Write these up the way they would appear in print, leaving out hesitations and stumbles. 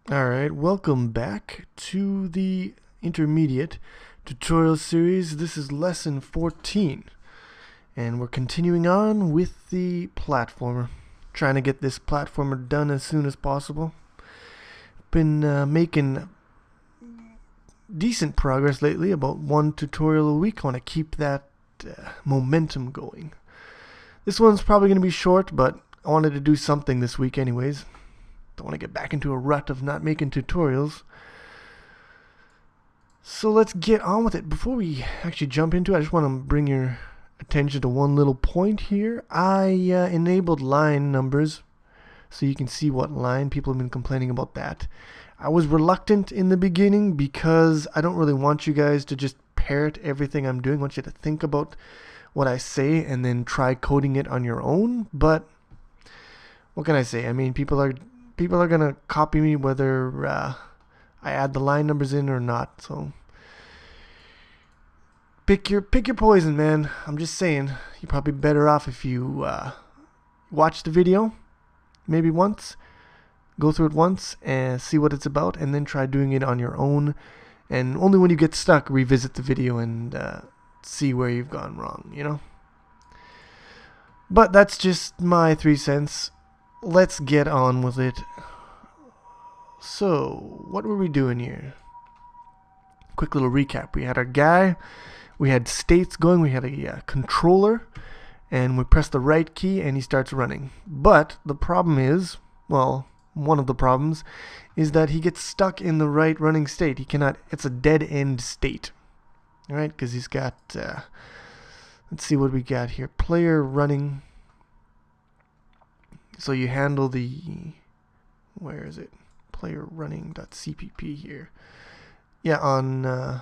Alright, welcome back to the intermediate tutorial series. This is lesson 14, and we're continuing on with the platformer. Trying to get this platformer done as soon as possible. Been making decent progress lately, about one tutorial a week. I want to keep that momentum going. This one's probably going to be short, but I wanted to do something this week anyways. Don't want to get back into a rut of not making tutorials. So let's get on with it. Before we actually jump into it, I just want to bring your attention to one little point here. I enabled line numbers so you can see what line. People have been complaining about that. I was reluctant in the beginning because I don't really want you guys to just parrot everything I'm doing. I want you to think about what I say and then try coding it on your own. But what can I say? I mean, people are gonna copy me whether I add the line numbers in or not. So pick your poison, man. I'm just saying, you're probably better off if you watch the video maybe once, go through it once and see what it's about, and then try doing it on your own. And only when you get stuck, revisit the video and see where you've gone wrong, you know? But that's just my 3 cents. Let's get on with it. So, what were we doing here? Quick little recap. We had our guy, we had states going, we had a controller, and we press the right key and he starts running. But the problem is, well, one of the problems is that he gets stuck in the right running state. He cannot, it's a dead end state. Alright, because he's got, let's see what we got here. Player running. So you handle the, where is it? Player running.cpp here. Yeah, on,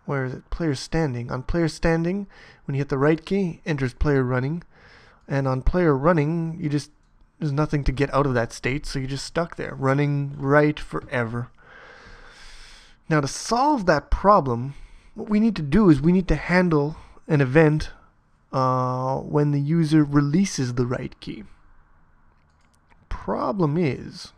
where is it? Player standing. On player standing, when you hit the right key, enters player running. And on player running, there's nothing to get out of that state, so you're just stuck there, running right forever. Now to solve that problem, what we need to do is we need to handle an event when the user releases the right key. Problem is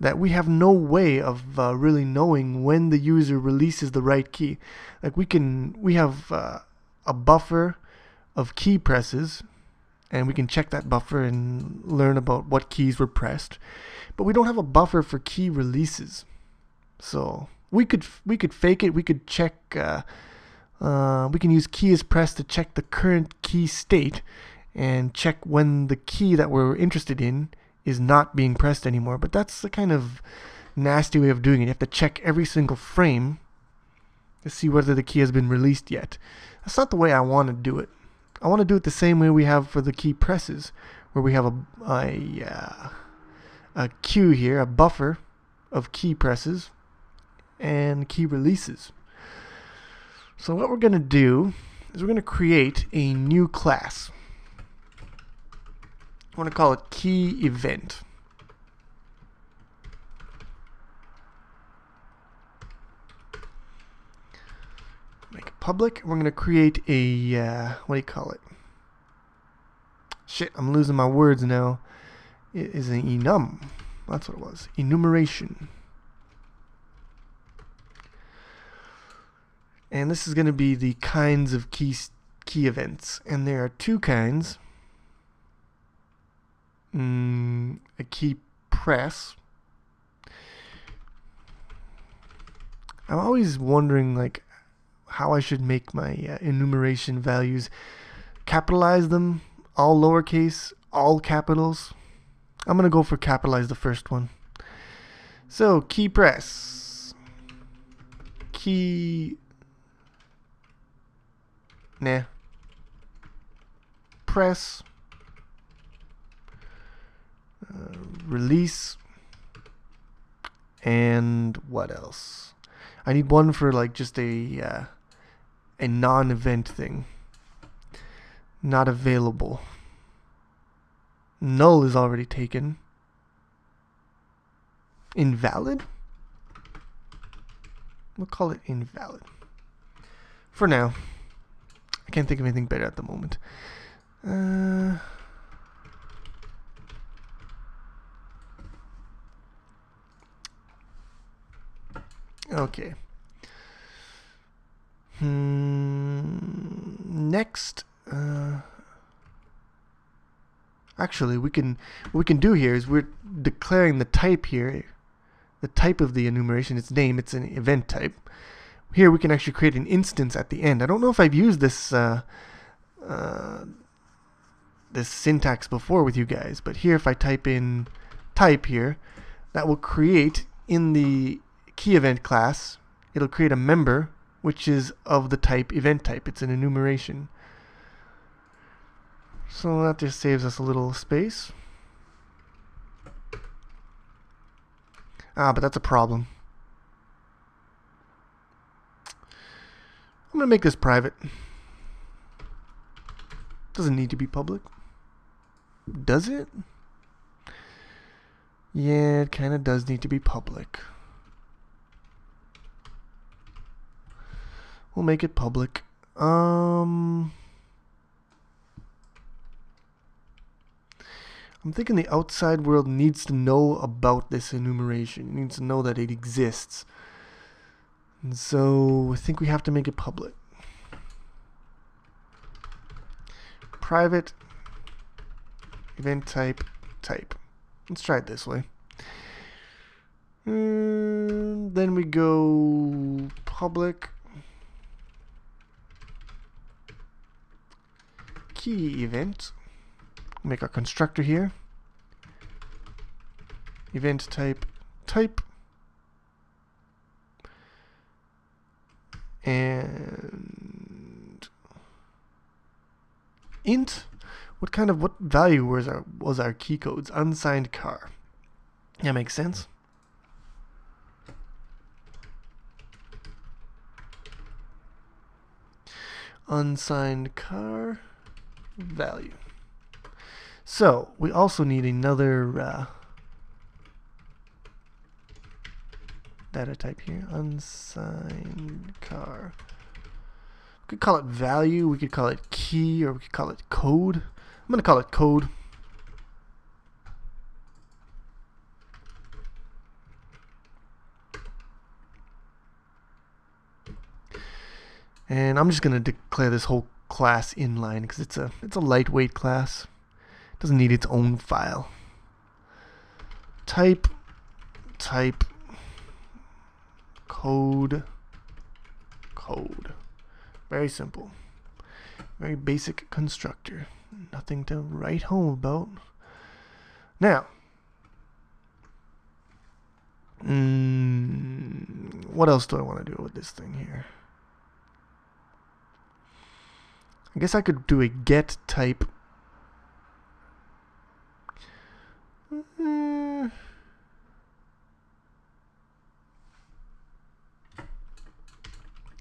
that we have no way of really knowing when the user releases the right key. Like we have a buffer of key presses, and we can check that buffer and learn about what keys were pressed, but we don't have a buffer for key releases. So we could fake it. We could check. We can use key is pressed to check the current key state and check when the key that we're interested in is not being pressed anymore. But that's the kind of nasty way of doing it. You have to check every single frame to see whether the key has been released yet. That's not the way I want to do it. I want to do it the same way we have for the key presses, where we have a queue here, a buffer of key presses and key releases. So what we're going to do is we're going to create a new class. I want to call it key event. Make it public. We're going to create a, what do you call it? Shit, I'm losing my words now. It is an enum. That's what it was. Enumeration. And this is going to be the kinds of key events. And there are 2 kinds. A key press. I'm always wondering like how I should make my enumeration values. Capitalize them, all lowercase, all capitals. I'm going to go for capitalize the first one. So key press. Key... Nah. Press. Release. And what else? I need one for like just a non-event thing. Not available. Null is already taken. Invalid? We'll call it invalid. For now. I can't think of anything better at the moment. Okay. Next, actually, what we can do here is we're declaring the type here, the type of the enumeration, its name, it's an event type. Here we can actually create an instance at the end. I don't know if I've used this this syntax before with you guys, but here if I type in type here, that will create in the key event class, it'll create a member which is of the type event type. It's an enumeration. So that just saves us a little space. But that's a problem. I'm going to make this private. Doesn't need to be public. Does it? Yeah, it kind of does need to be public. We'll make it public. I'm thinking the outside world needs to know about this enumeration. It needs to know that it exists. And so I think we have to make it public. Private event type type. Let's try it this way. Then we go public key event. Make our constructor here. Event type type. And int. What value was our key codes? Unsigned car. That makes sense. Unsigned car value. So we also need another data type here. Unsigned car. We could call it value, we could call it key, or we could call it code. I'm going to call it code. And I'm just going to declare this whole class inline because it's a lightweight class. It doesn't need its own file. Type code. Very simple. Very basic constructor. Nothing to write home about. Now, what else do I want to do with this thing here? I guess I could do a get type.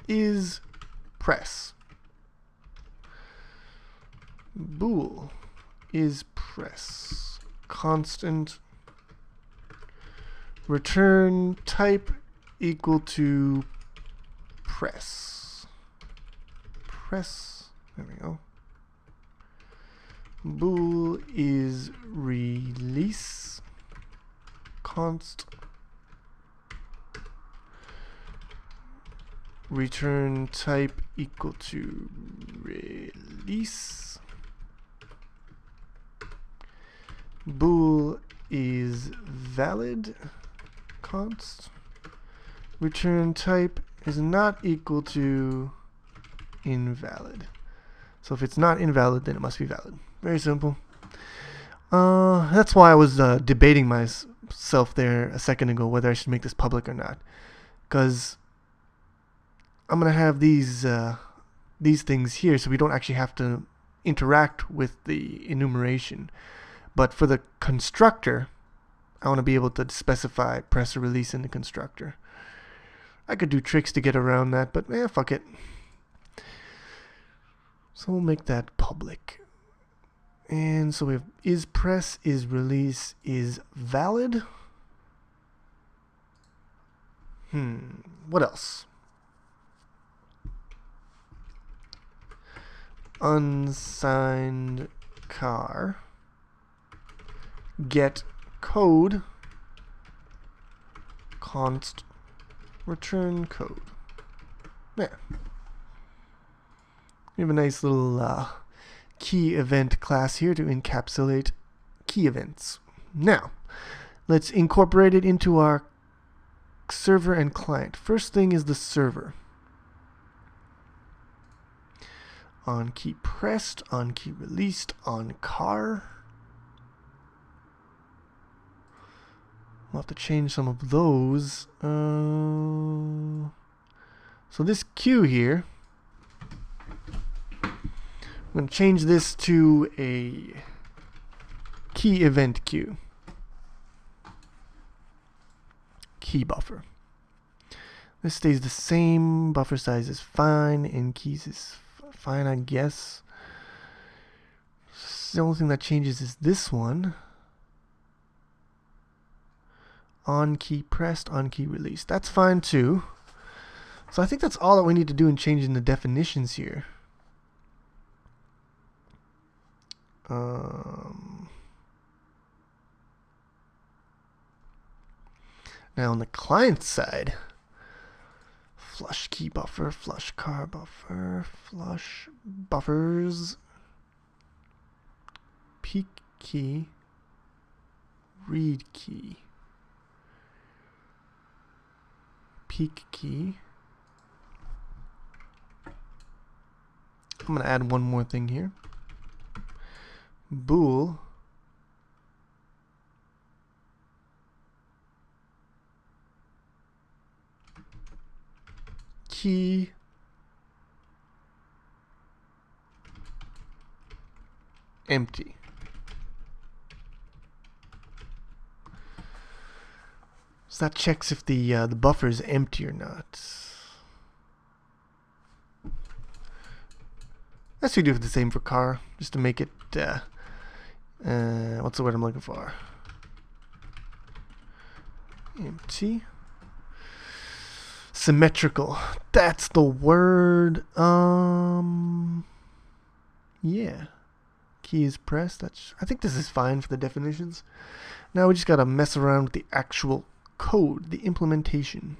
Is press. Bool is press. Constant. Return type equal to press. Press. There we go. Bool is release. Const. Return type equal to release. Bool is valid. Const. Return type is not equal to invalid. So if it's not invalid, then it must be valid. Very simple. That's why I was debating myself there a second ago whether I should make this public or not, because I'm gonna have these things here, so we don't actually have to interact with the enumeration. But for the constructor, I want to be able to specify press or release in the constructor. I could do tricks to get around that, but fuck it. So we'll make that public. And so we have is press, is release, is valid. What else? Unsigned car. Get code. Const. return code. There. We have a nice little key event class here to encapsulate key events. Now, let's incorporate it into our server and client. First thing is the server. On key pressed, on key released, on car. We'll have to change some of those. So this queue here, I'm going to change this to a key event queue. Key buffer. This stays the same. Buffer size is fine. And keys is fine, I guess. The only thing that changes is this one. On key pressed, on key released. That's fine too. So I think that's all that we need to do in changing the definitions here. Now on the client side, flush key buffer, flush car buffer, flush buffers, peak key, read key, peak key. I'm going to add one more thing here. Bool key empty. So that checks if the buffer is empty or not. I should do the same for car, just to make it what's the word I'm looking for? Empty. Symmetrical. That's the word. Yeah. Key is pressed. I think this is fine for the definitions. Now we just gotta mess around with the actual code, the implementation,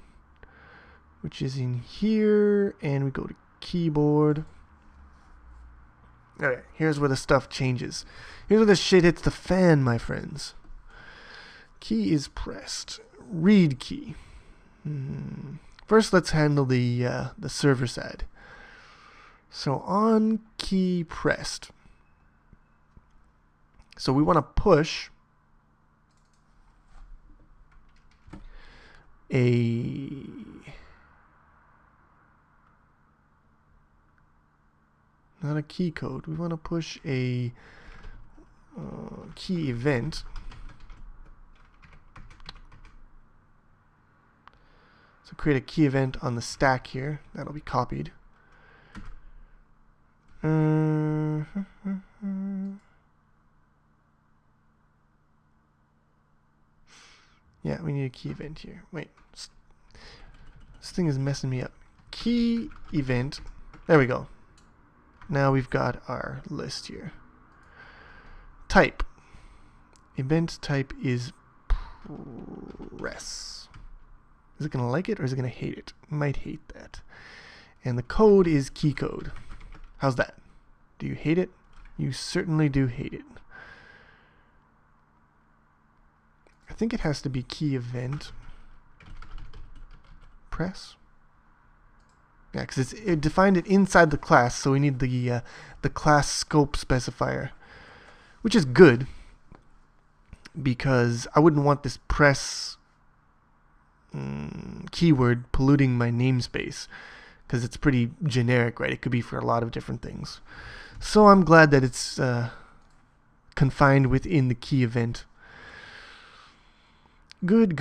which is in here, and we go to keyboard. Alright, here's where the stuff changes. Here's where the shit hits the fan, my friends. Key is pressed. Read key. First, let's handle the server side. So on key pressed. So we want to push not a key code. We want to push a key event. So create a key event on the stack here. That'll be copied. Yeah, we need a key event here. Wait. This thing is messing me up. Key event. There we go. Now we've got our list here. Type. Event type is press. Is it going to like it or is it going to hate it? It might hate that. And the code is key code. How's that? Do you hate it? You certainly do hate it. I think it has to be key event press. Yeah, because it defined it inside the class, so we need the class scope specifier, which is good because I wouldn't want this press keyword polluting my namespace because it's pretty generic, right? It could be for a lot of different things. So I'm glad that it's confined within the key event. Good.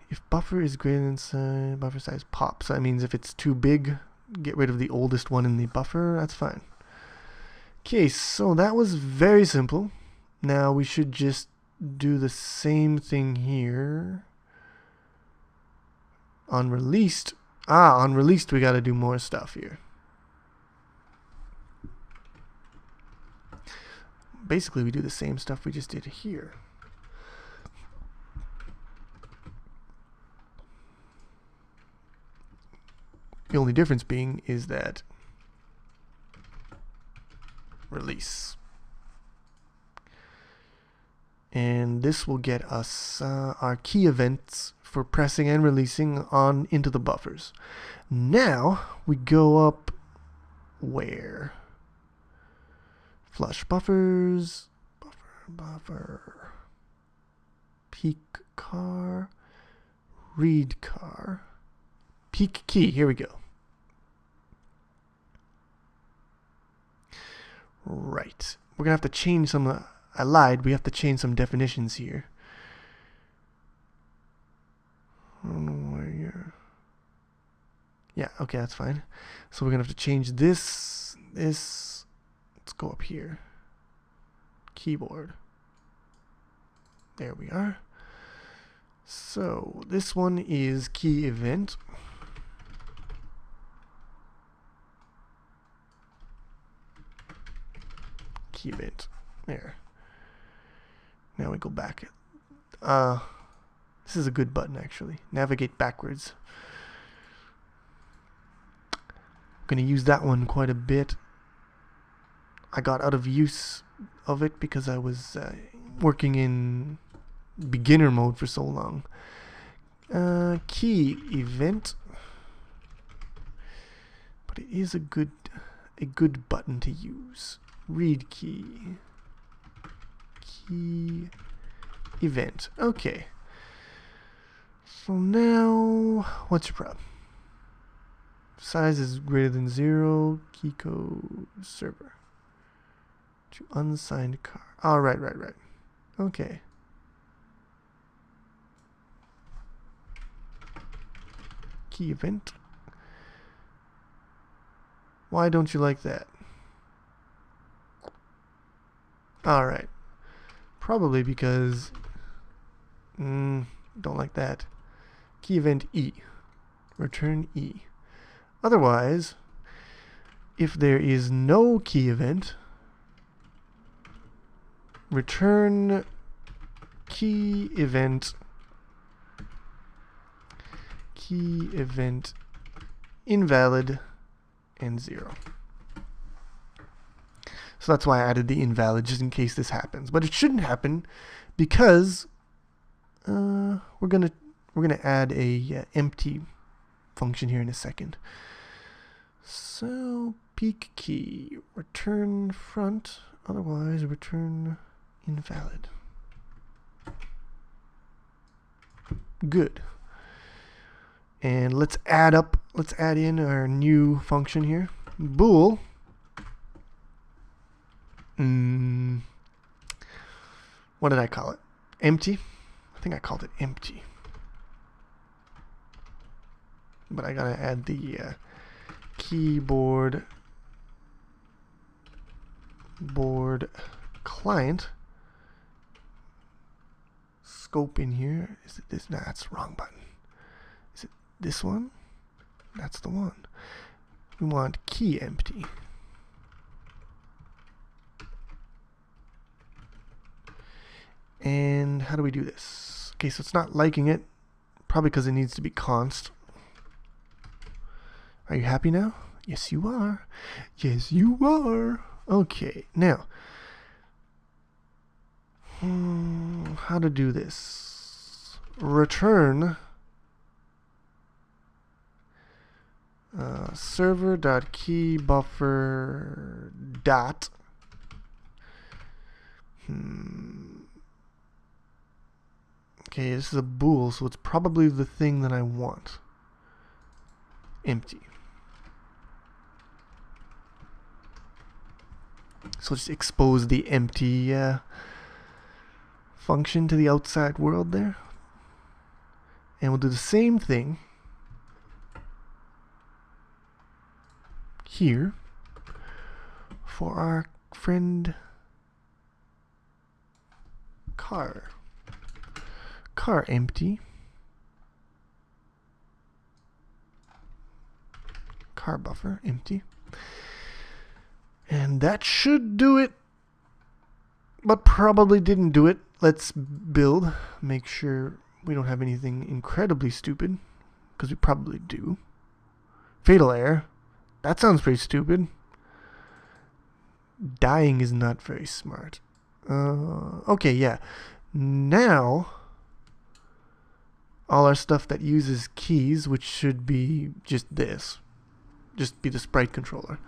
If buffer is greater than buffer size pop. So that means if it's too big, get rid of the oldest one in the buffer. That's fine. Okay, so that was very simple. Now we should just do the same thing here. On released. On released we got to do more stuff here. Basically we do the same stuff we just did here. The only difference being is that release. And this will get us our key events for pressing and releasing on into the buffers. Now we go up where? Flush buffers, buffer, peak car, read car, peak key. Here we go. Right. We're gonna have to change some. I lied. We have to change some definitions here. I don't know where you're. Yeah. Okay, that's fine. So we're gonna have to change this. Let's go up here. Keyboard. There we are. So this one is key event. Key event. There. Now we go back. This is a good button actually. Navigate backwards. I'm gonna use that one quite a bit. I got out of use of it because I was working in beginner mode for so long. Key event, but it is a good button to use. Read key. Key event. Okay. So now, what's your problem? Size is greater than 0. Key code server. To unsigned car. Oh, right. Okay. Key event. Why don't you like that? Alright. Probably because don't like that. Key event E. Return E. Otherwise, if there is no key event, return key event invalid and 0. So that's why I added the invalid, just in case this happens. But it shouldn't happen because we're gonna add a empty function here in a second. So peak key, return front, otherwise return invalid. Good. And let's add in our new function here. Bool. What did I call it? Empty? I think I called it empty. But I gotta add the keyboard client scope in here. Is it this? Nah, that's the wrong button. Is it this one? That's the one. We want key empty. And how do we do this? Okay, so it's not liking it, probably because it needs to be const. Are you happy now? Yes, you are. Yes, you are. Okay, now, how to do this? Return server.keybuffer dot okay, this is a bool, so it's probably the thing that I want. Empty. So just expose the empty function to the outside world there. And we'll do the same thing here for our friend car. Car empty. Car buffer empty. And that should do it, but probably didn't do it. Let's build, make sure we don't have anything incredibly stupid, because we probably do. Fatal error. That sounds pretty stupid. Dying is not very smart. Okay, yeah. Now, all our stuff that uses keys, which should be just this, just be the sprite controller,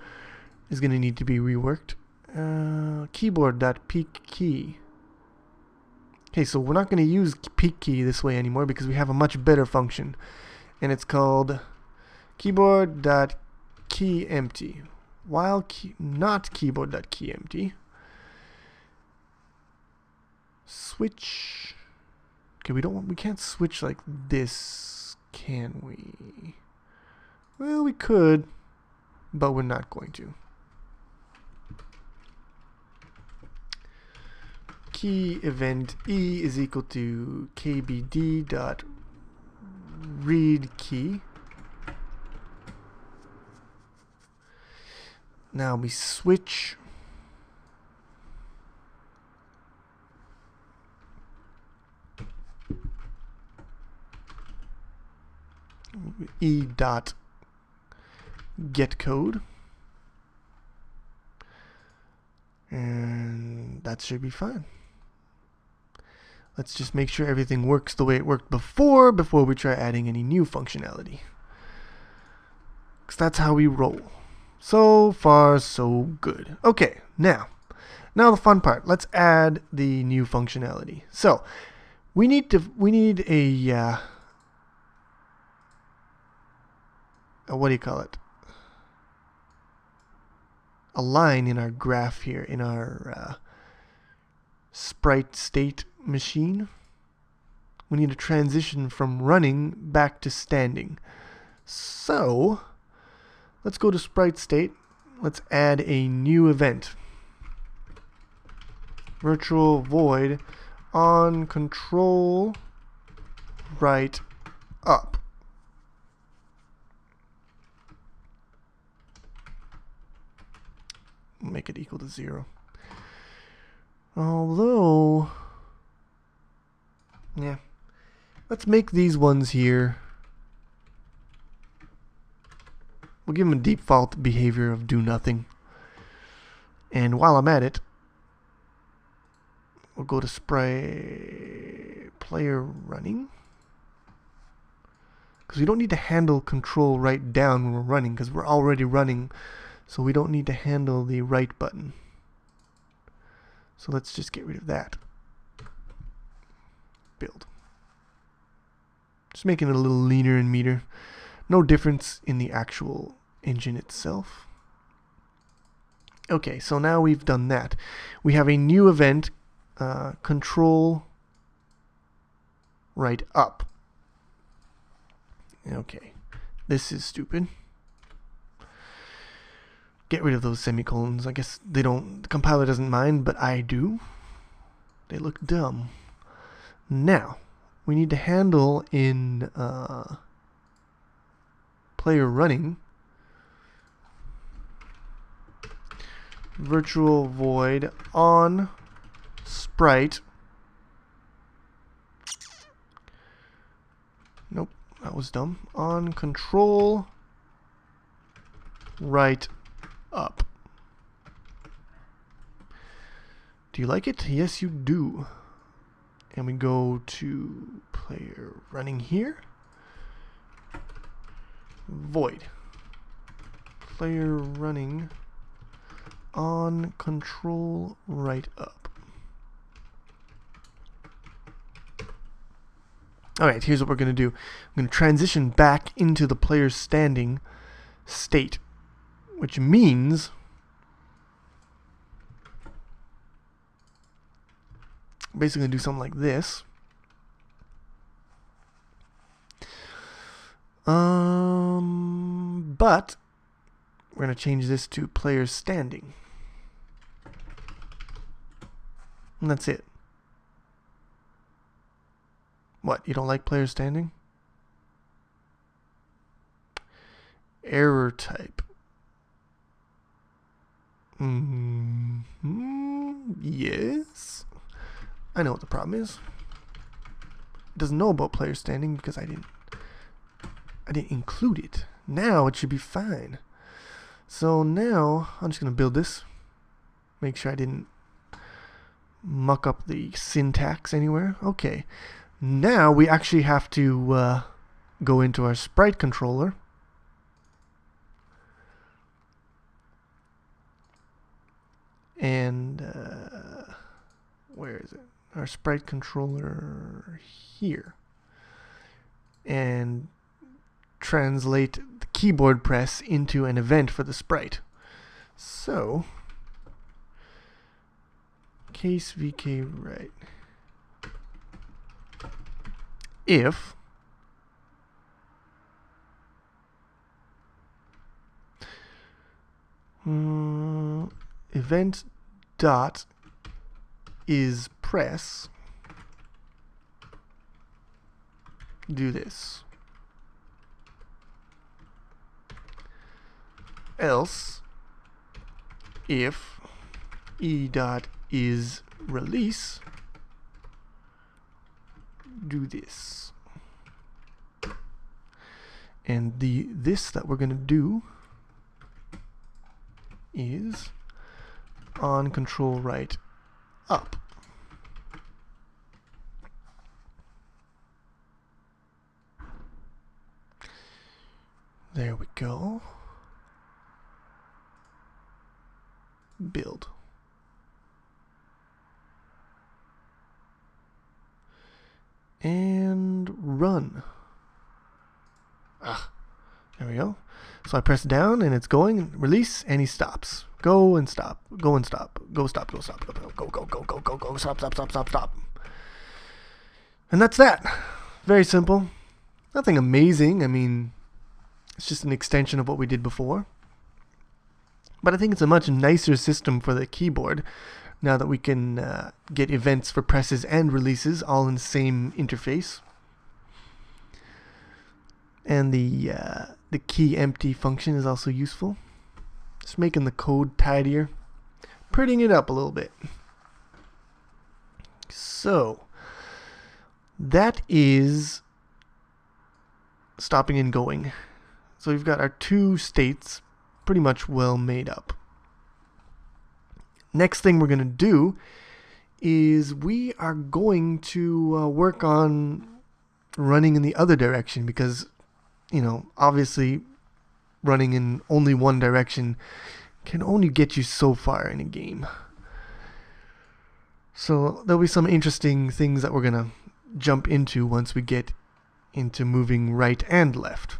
is going to need to be reworked. Keyboard.peak key. Okay, so we're not going to use peak key this way anymore because we have a much better function. And it's called keyboard.keyEmpty. While not keyboard.keyEmpty. Switch. Okay, we can't switch like this, can we? Well, we could, but we're not going to. Key event E is equal to kbd dot read key. Now we switch E dot get code, and that should be fine. Let's just make sure everything works the way it worked before we try adding any new functionality. Because that's how we roll. So far, so good. Okay, now the fun part. Let's add the new functionality. So we need a what do you call it? A line in our graph here, in our sprite state machine. We need a transition from running back to standing. So let's go to sprite state. Let's add a new event. Virtual void on control right up. Make it equal to 0. Although, yeah, let's make these ones here. We'll give them a default behavior of do nothing. And while I'm at it, we'll go to sprite player running. Because we don't need to handle control right down when we're running, because we're already running. So we don't need to handle the right button. So let's just get rid of that. Build. Just making it a little leaner and meaner. No difference in the actual engine itself. Okay, so now we've done that. We have a new event, control right up. Okay, this is stupid. Get rid of those semicolons. I guess the compiler doesn't mind, but I do. They look dumb. Now, we need to handle in player running virtual void on sprite. Nope, that was dumb. On control right up. Do you like it? Yes, you do. And we go to player running here. Void. Player running on control right up. Alright, here's what we're going to do. I'm going to transition back into the player standing state, which means basically going to do something like this. But we're going to change this to player standing. And that's it. What, you don't like player standing? Error type. Yes. I know what the problem is. It doesn't know about player standing because I didn't include it Now it should be fine. So now I'm just going to build this. Make sure I didn't muck up the syntax anywhere. Okay. Now we actually have to go into our sprite controller. And where is it? Our sprite controller here. And translate the keyboard press into an event for the sprite. So case vk right. If event dot is press, do this. Else if e dot is release, do this. And this that we're going to do is on control right up. There we go. Build. And run. There we go. So I press down and it's going, release, and he stops. Go and stop. Go and stop. Go, stop, go, stop. Go, stop. And that's that. Very simple. Nothing amazing. I mean, it's just an extension of what we did before. But I think it's a much nicer system for the keyboard now that we can get events for presses and releases all in the same interface. And the key empty function is also useful. Just making the code tidier, prettying it up a little bit. So that is stopping and going. So we've got our two states pretty much well made up. Next thing we're going to do is we are going to work on running in the other direction, because obviously running in only one direction can only get you so far in a game. So there'll be some interesting things that we're going to jump into once we get into moving right and left.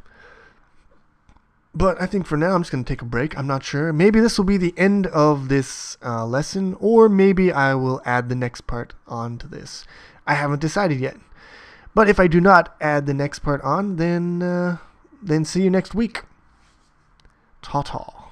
But I think for now I'm just going to take a break. I'm not sure. Maybe this will be the end of this lesson, or maybe I will add the next part on to this. I haven't decided yet. But if I do not add the next part on, then see you next week. Ta-ta.